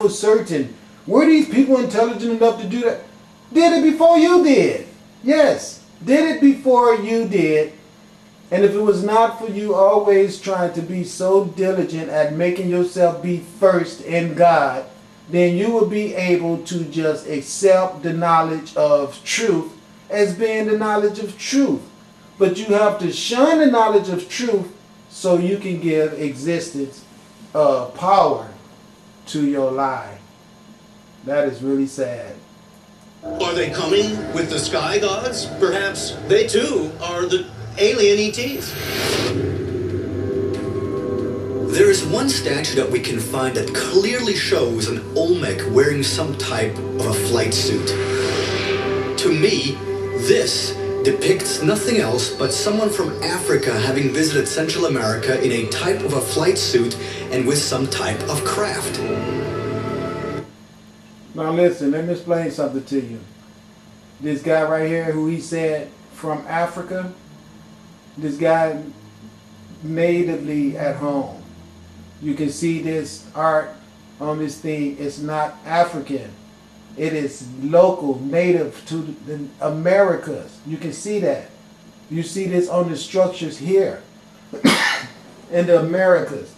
for certain. Were these people intelligent enough to do that? Did it before you did. Yes, did it before you did. And if it was not for you always trying to be so diligent at making yourself be first in God, then you would be able to just accept the knowledge of truth as being the knowledge of truth. But you have to shun the knowledge of truth so you can give existence power to your lie. That is really sad. Are they coming with the sky gods? Perhaps they too are the alien ETs. There is one statue that we can find that clearly shows an Olmec wearing some type of a flight suit. To me, this depicts nothing else but someone from Africa having visited Central America in a type of a flight suit and with some type of craft. Now listen, let me explain something to you. This guy right here who he said from Africa, this guy natively at home. You can see this art on this thing. It's not African. It is local, native to the Americas. You can see that. You see this on the structures here in the Americas.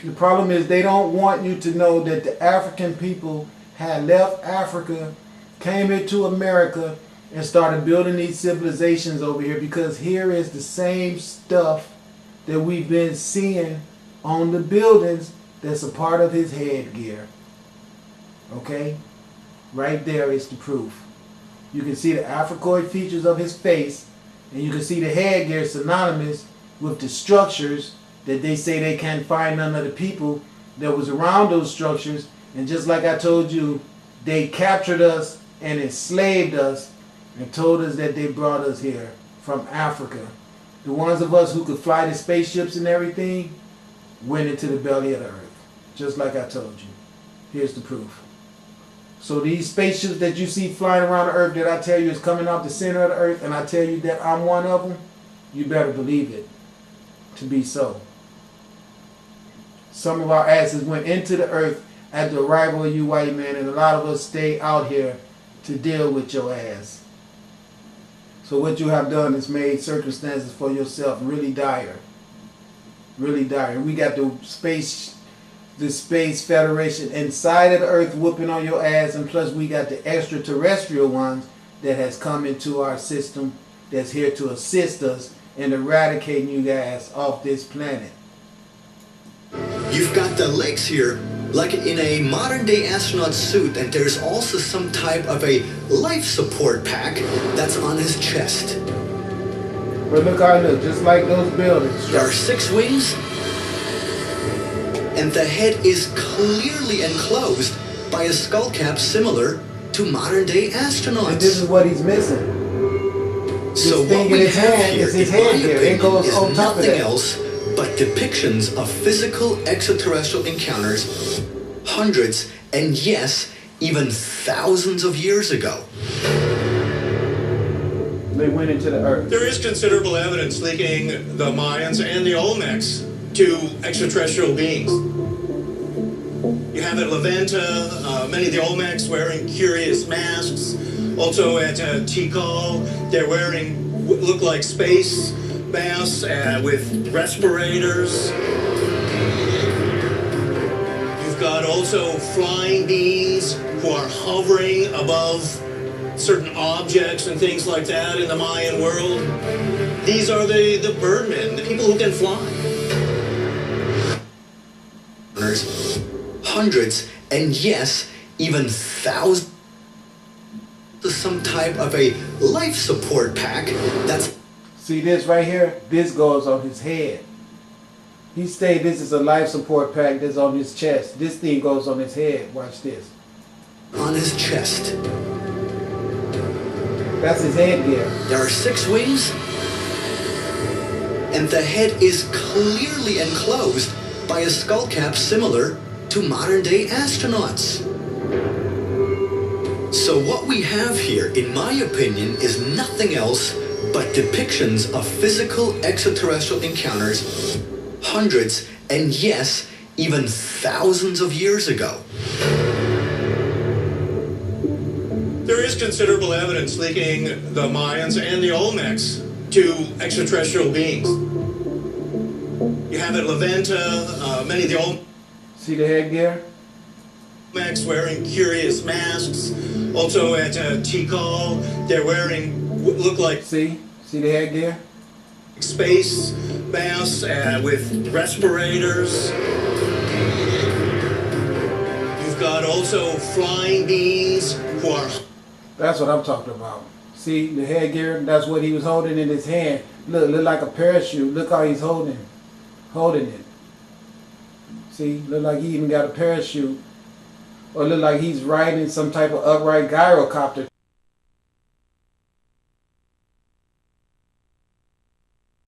The problem is they don't want you to know that the African people had left Africa, came into America, and started building these civilizations over here, because here is the same stuff that we've been seeing on the buildings that's a part of his headgear. Okay? Right there is the proof. You can see the Africoid features of his face, and you can see the headgear synonymous with the structures that they say they can't find none of the people that was around those structures. And just like I told you, they captured us and enslaved us and told us that they brought us here from Africa. The ones of us who could fly the spaceships and everything went into the belly of the earth. Just like I told you. Here's the proof. So these spaceships that you see flying around the earth that I tell you is coming out the center of the earth, and I tell you that I'm one of them, you better believe it to be so. Some of our asses went into the earth at the arrival of you white men, and a lot of us stay out here to deal with your ass. So what you have done is made circumstances for yourself really dire. Really dire. We got the Space Federation inside of the earth whooping on your ass, and plus we got the extraterrestrial ones that has come into our system that's here to assist us in eradicating you guys off this planet. You've got the legs here like in a modern day astronaut suit, and there's also some type of a life support pack that's on his chest. But look how it looks, just like those buildings. There are 6 wings, and the head is clearly enclosed by a skull cap similar to modern day astronauts. And this is what he's missing. So what we have here, in my opinion, is nothing else but depictions of physical extraterrestrial encounters hundreds and yes, even thousands of years ago. They went into the earth. There is considerable evidence linking the Mayans and the Olmecs to extraterrestrial beings. You have at Levanta, many of the Olmecs wearing curious masks. Also at Tikal, they're wearing look like space masks with respirators. You've got also flying beings who are hovering above certain objects and things like that in the Mayan world. These are the birdmen, the people who can fly. Hundreds and yes, even thousands. Some type of a life support pack that's... See this right here? This goes on his head. He said this is a life support pack that's on his chest. This thing goes on his head. Watch this. On his chest. That's his headgear. There are 6 wings, and the head is clearly enclosed by a skull cap similar to modern day astronauts. So what we have here, in my opinion, is nothing else but depictions of physical extraterrestrial encounters hundreds and yes, even thousands of years ago. There is considerable evidence linking the Mayans and the Olmecs to extraterrestrial beings. You have at Levanta, many of the Olmecs See the headgear? wearing curious masks. Also at Tikal, they're wearing look like See the headgear? space masks with respirators. You've got also flying beings who are. That's what I'm talking about. See the headgear? That's what he was holding in his hand. Look like a parachute. Look how he's holding it. See, look like he even got a parachute. Or look like he's riding some type of upright gyrocopter.